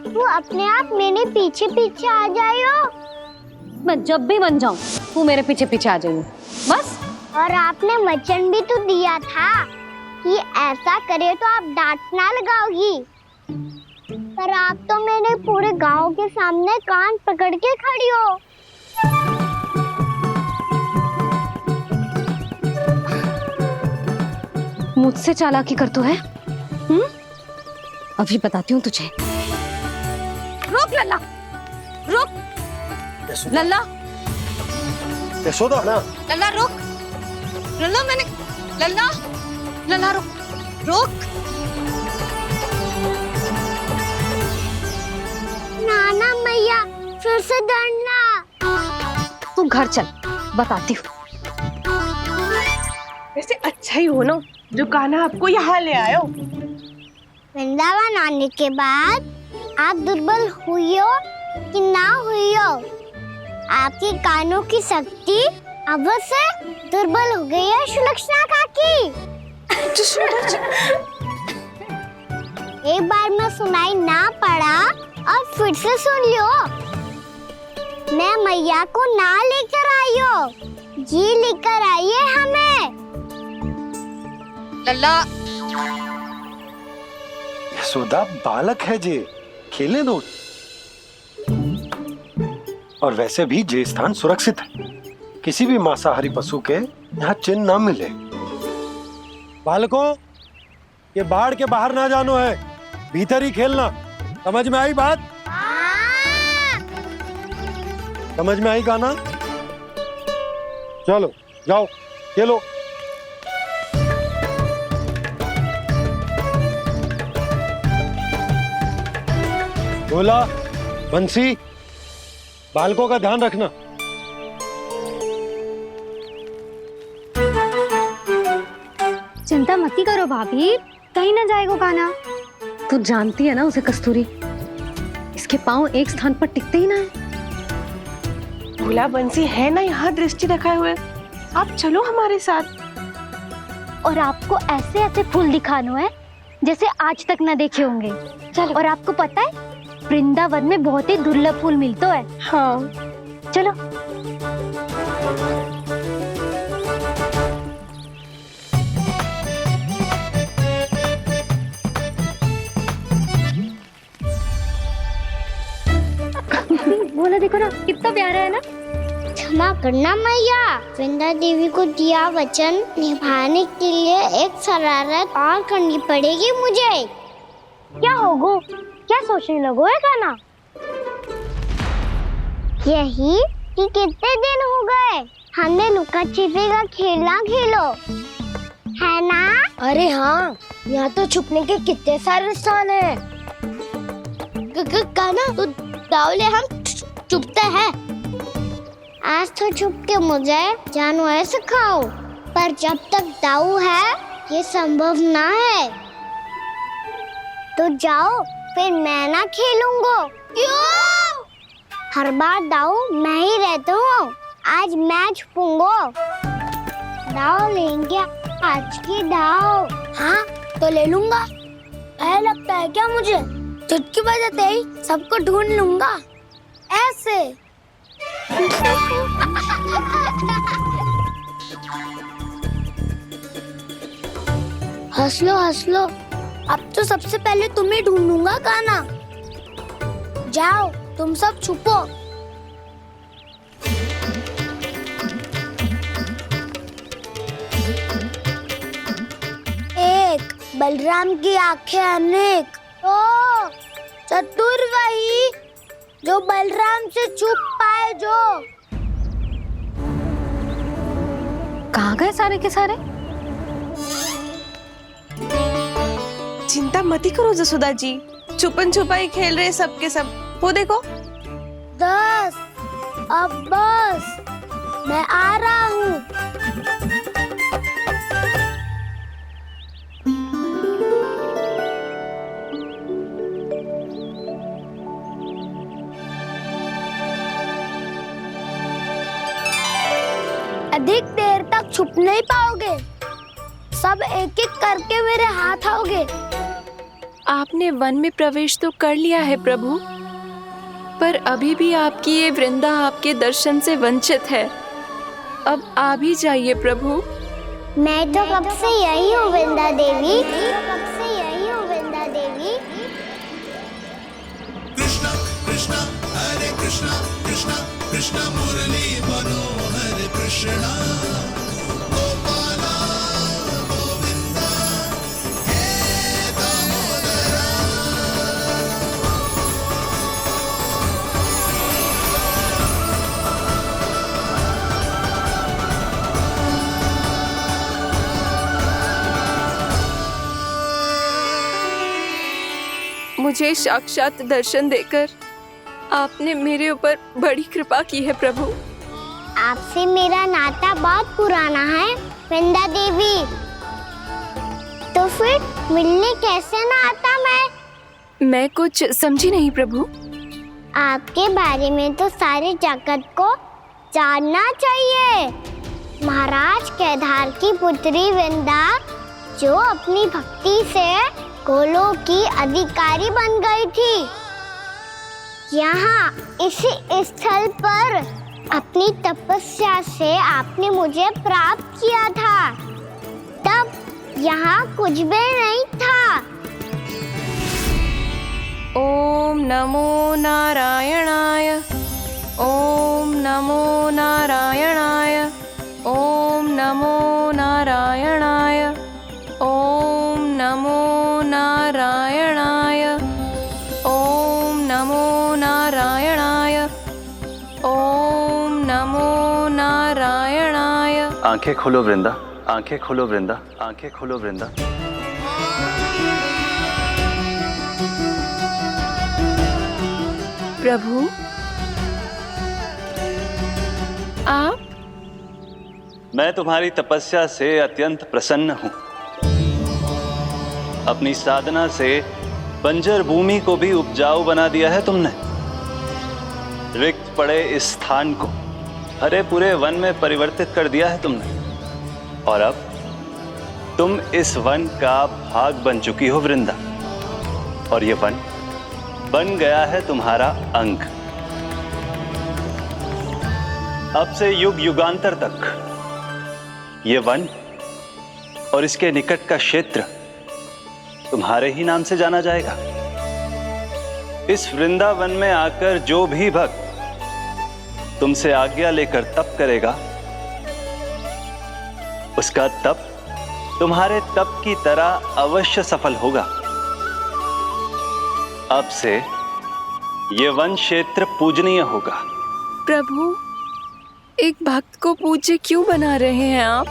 तू अपने आप मेरे पीछे पीछे आ जाइयो। मैं जब भी बन जाऊं तू मेरे पीछे पीछे आ जाइयो, बस। और आपने वचन भी तो दिया था कि ऐसा करे तो आप डांट ना लगाओगी, पर आप तो मेरे पूरे गांव के सामने कान पकड़ के खड़ी हो। मुझसे चालाकी कर तो है? अभी बताती हूँ तुझे। रोक लल्ला, रोक लल्ला, यशोदा ना, लल्ला रोक, लल्ला मैंने, लल्ला, लल्ला रोक, रोक। नाना मैया फिर से डरना। तू घर चल, बताती हूँ। वैसे अच्छा ही हो ना जो कान्हा आपको यहाँ ले आयो। वृंदावन आने के बाद आप दुर्बल हुई हो कि ना हुई हो, आपके कानों की शक्ति अब से दुर्बल हो गई है सुलक्षणा काकी। एक बार में सुनाई ना पड़ा और फिर से सुन लियो। मैं मैया को ना लेकर आई हो, जी लेकर आई है हमें। लल्ला, यशोदा बालक है जे, खेले दो। और वैसे भी जे स्थान सुरक्षित है, किसी भी मांसाहारी पशु के यहाँ चिन्ह ना मिले। बालकों, ये बाढ़ के बाहर ना जानो है, भीतर ही खेलना। समझ में आई बात? समझ में आई कान्हा? चलो जाओ खेलो। बोला बंसी, बालकों का ध्यान रखना। चिंता मत करो भाभी, कहीं ना जाएगा कान्हा। तू जानती है ना उसे कस्तूरी, इसके पांव एक स्थान पर टिकते ही ना है। भोला बंसी है ना यहाँ दृष्टि रखाए हुए, आप चलो हमारे साथ। और आपको ऐसे ऐसे फूल दिखानो है जैसे आज तक न देखे होंगे। चलो। और आपको पता है वृंदावन में बहुत ही दुर्लभ फूल मिलते हैं। हाँ चलो। बोला देखो ना कितना प्यारा है ना। क्षमा करना मैया, वृंदा देवी को दिया वचन निभाने के लिए एक शरारत और करनी पड़ेगी मुझे। क्या होगो, क्या सोचने लगो है कान्हा? यही कि कितने दिन हो गए हमने लुका छिपी का खेलना खेलो, है ना? अरे हाँ, यहाँ तो छुपने के कितने सारे स्थान है। कान्हा तो दावले हम छुपते हैं। आज तो छुप के मुझे जानवर सिखाओ, पर जब तक दाऊ है ये संभव ना है। तो जाओ, फिर मैं ना खेलूंगा। क्यों? हर बार दाऊ मैं ही रहता हूँ, आज मैं छुपूंगा। दाऊ लेंगे आज की दाऊ। हाँ तो ले लूंगा। ऐसा लगता है क्या मुझे? चुटकी बजाते ही सबको ढूंढ लूंगा ऐसे। हंस लो, अब तो सबसे पहले तुम्हें ढूंढूंगा कान्हा। जाओ तुम सब छुपो। एक, बलराम की आंखें अनेक। ओ, चतुर वही जो बलराम से छुप पाए जो। कहाँ गए सारे के सारे? चिंता मत करो जसोदा जी, छुपन छुपाई खेल रहे सब के सब। वो देखो। 10 अब बस, मैं आ रहा हूँ। अधिक देर तक छुप नहीं पाओगे, सब एक एक करके मेरे हाथ आओगे। आपने वन में प्रवेश तो कर लिया है प्रभु, पर अभी भी आपकी ये वृंदा आपके दर्शन से वंचित है। अब आ भी जाइए प्रभु। मैं तो कब से यही हूँ वृंदा देवी, कब से यही हूँ वृंदा देवी। कृष्णा कृष्णा हरे कृष्णा कृष्णा कृष्णा मुरली मनोहर कृष्णा गोपाला गोविंदा हे दामोदरा। मुझे साक्षात दर्शन देकर आपने मेरे ऊपर बड़ी कृपा की है प्रभु। आपसे मेरा नाता बहुत पुराना है वृंदा देवी, तो फिर मिलने कैसे ना आता मैं कुछ समझी नहीं प्रभु। आपके बारे में तो सारे जगत को जानना चाहिए। महाराज केदार की पुत्री वृंदा, जो अपनी भक्ति से गोलोक की अधिकारी बन गई थी, यहाँ इसी स्थल पर अपनी तपस्या से आपने मुझे प्राप्त किया था। तब यहाँ कुछ भी नहीं था। ओम नमो नारायणाय, ओम नमो नारायणाय, ओम नमो नारायणाय, ओम नमो नारायणाय, ओम नमो नारायणाय, ओम नमो नारायणाय। आंखें खोलो वृंदा, आंखें खोलो वृंदा, आंखें खोलो वृंदा। प्रभु आप? मैं तुम्हारी तपस्या से अत्यंत प्रसन्न हूं। अपनी साधना से बंजर भूमि को भी उपजाऊ बना दिया है तुमने। रिक्त पड़े इस स्थान को हरे पूरे वन में परिवर्तित कर दिया है तुमने, और अब तुम इस वन का भाग बन चुकी हो वृंदा, और ये वन बन गया है तुम्हारा अंग। अब से युग युगांतर तक ये वन और इसके निकट का क्षेत्र तुम्हारे ही नाम से जाना जाएगा। इस वृंदावन में आकर जो भी भक्त तुमसे आज्ञा लेकर तप करेगा, उसका तप तुम्हारे तप की तरह अवश्य सफल होगा। अब से ये वन क्षेत्र पूजनीय होगा। प्रभु, एक भक्त को पूज्य क्यों बना रहे हैं आप?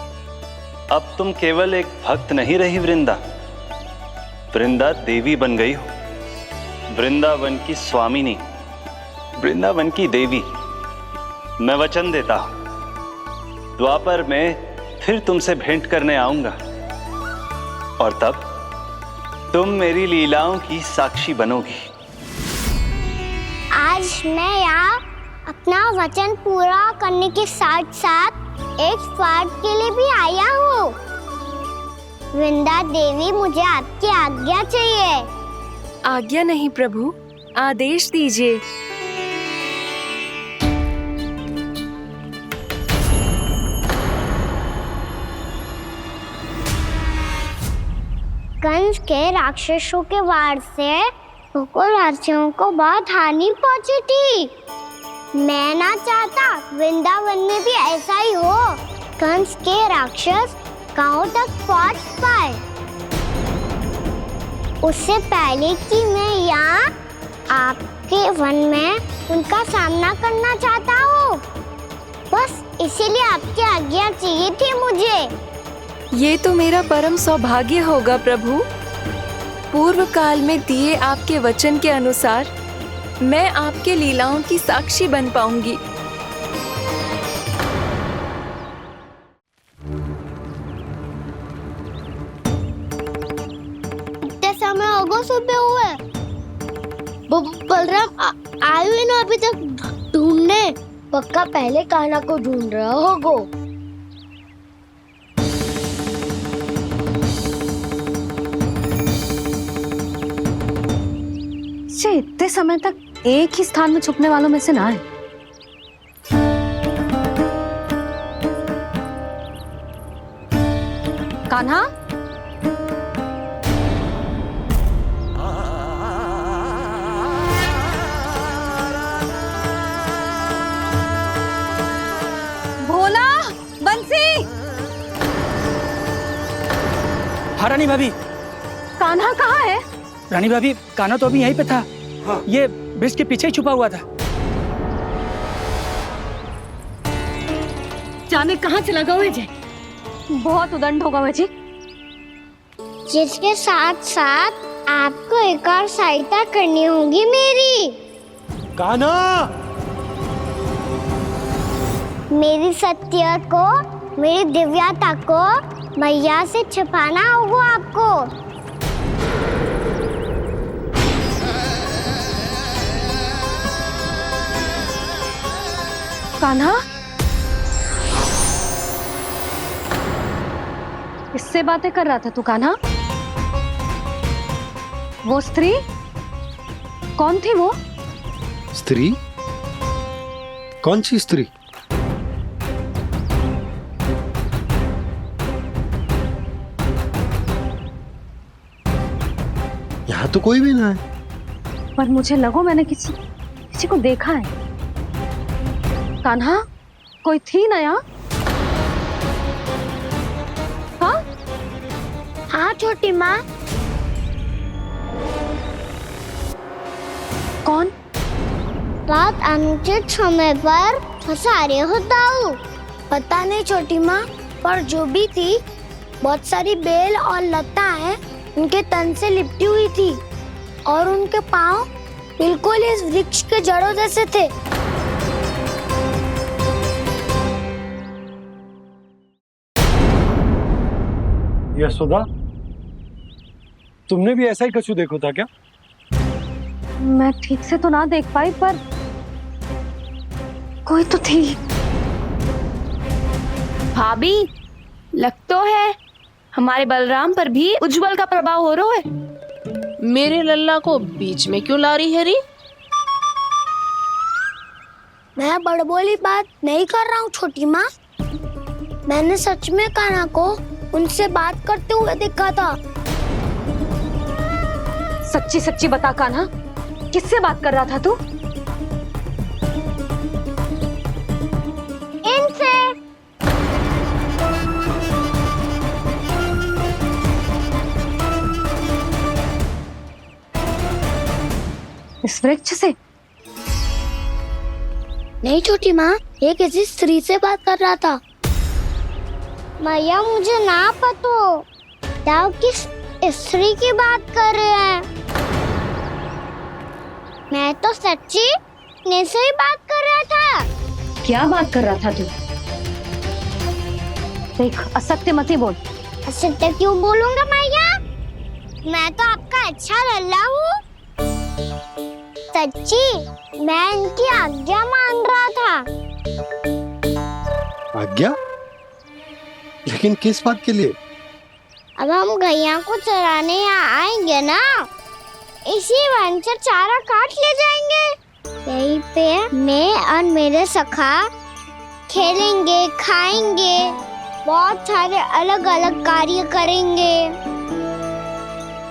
अब तुम केवल एक भक्त नहीं रही वृंदा, वृंदा देवी बन गई हो। वृंदावन की स्वामिनी, वृंदावन की देवी। मैं वचन देता हूं, द्वापर में फिर तुमसे भेंट करने आऊंगा, और तब तुम मेरी लीलाओं की साक्षी बनोगी। आज मैं यहाँ अपना वचन पूरा करने के साथ साथ एक स्वार्थ के लिए भी आया हूँ। वृंदा देवी, मुझे आपकी आज्ञा चाहिए। आज्ञा नहीं प्रभु, आदेश दीजिए। कंस के राक्षसों के वार से गोकुलवासियों को बहुत हानि पहुंची थी। मैं ना चाहता वृंदावन में भी ऐसा ही हो। कंस के राक्षस गांव तक पहुंच पाए, उससे पहले कि मैं यहाँ आपके वन में उनका सामना करना चाहता हूँ। बस इसीलिए आपकी आज्ञा चाहिए थी मुझे। ये तो मेरा परम सौभाग्य होगा प्रभु। पूर्व काल में दिए आपके वचन के अनुसार मैं आपके लीलाओं की साक्षी बन पाऊंगी। इतने समय होगा सुबह हुए, बलराम आयु ही ना अभी तक ढूंढने। पक्का पहले कान्हा को ढूंढ रहा होगा। इतने समय तक एक ही स्थान में छुपने वालों में से ना है। कान्हा, भोला, बंसी। हाँ रानी भाभी। कान्हा कहाँ है? रानी भाभी, कान्हा तो अभी यहीं पे था। हाँ। ये ब्रिज के पीछे ही छुपा हुआ था। जाने कहाँ चला गया है जी? बहुत उदंड होगा जी। जिसके साथ साथ आपको एक और सहायता करनी होगी मेरी। कान्हा, मेरी सत्य को, मेरी दिव्यता को मैया से छिपाना होगा आपको। कान्हा, किससे बातें कर रहा था तू कान्हा? वो स्त्री कौन थी? वो स्त्री? कौन सी स्त्री? यहाँ तो कोई भी ना है। पर मुझे लगो मैंने किसी को देखा है। कान्हा, कोई थी ना यहाँ? हाँ? हाँ छोटी माँ। कौन? रात अनुचित समय पर फंसा रहे हो दाऊ। पता नहीं छोटी माँ, पर जो भी थी बहुत सारी बेल और लता है उनके तन से लिपटी हुई थी और उनके पाँव बिल्कुल इस वृक्ष के जड़ों जैसे थे। यशोदा, तुमने भी ऐसा ही कछु देखो था क्या? मैं ठीक से तो ना देख पाई, पर कोई तो थी। भाभी, लग तो है हमारे बलराम पर भी उज्जवल का प्रभाव हो रहा है। मेरे लल्ला को बीच में क्यों ला रही है री? मैं बड़बोली बात नहीं कर रहा हूँ छोटी माँ। मैंने सच में कान्हा को उनसे बात करते हुए देखा था। सच्ची सच्ची बता कान्हा, किससे बात कर रहा था तू? इनसे। इस वृक्ष से? नहीं छोटी माँ, ये किसी स्त्री से बात कर रहा था। मैया मुझे ना पतो दाऊ किस स्त्री की बात कर रहे हैं। मैं तो सच्ची ने से ही बात कर रहा था। क्या बात कर रहा था तू? देख, असत्य मत ही बोल। असत्य क्यों बोलूंगा मैया? मैं तो आपका अच्छा लल्ला हूँ। सच्ची मैं इनकी आज्ञा मान रहा था। आज्ञा? लेकिन किस बात के लिए? अब हम गैया को चराने यहाँ आएंगे ना, इसी वन से चारा काट ले जाएंगे। यहीं पे मैं और मेरे सखा खेलेंगे, खाएंगे, बहुत सारे अलग अलग कार्य करेंगे।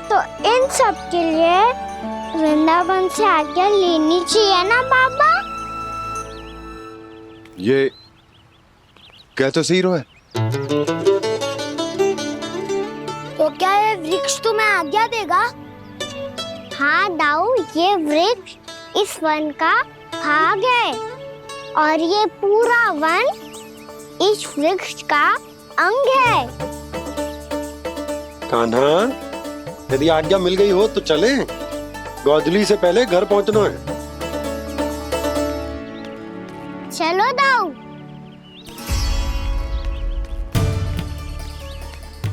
तो इन सब के लिए वृंदावन से आज्ञा लेनी चाहिए ना बाबा? ये कह तो सही रहा है। तो क्या ये वृक्ष तुम्हें आज्ञा देगा? हाँ दाऊ, ये वृक्ष इस वन का भाग है। और ये पूरा वन इस वृक्ष का अंग है। कान्हा, यदि आज्ञा मिल गई हो तो चलें। गोधूली से पहले घर पहुंचना है। चलो दाऊ।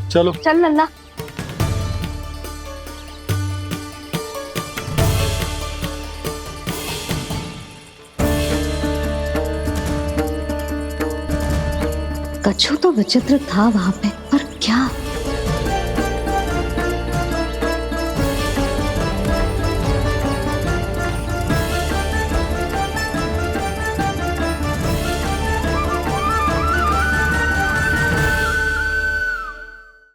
चलो चल नन्ना। कछु तो विचित्र था वहां पे, पर क्या?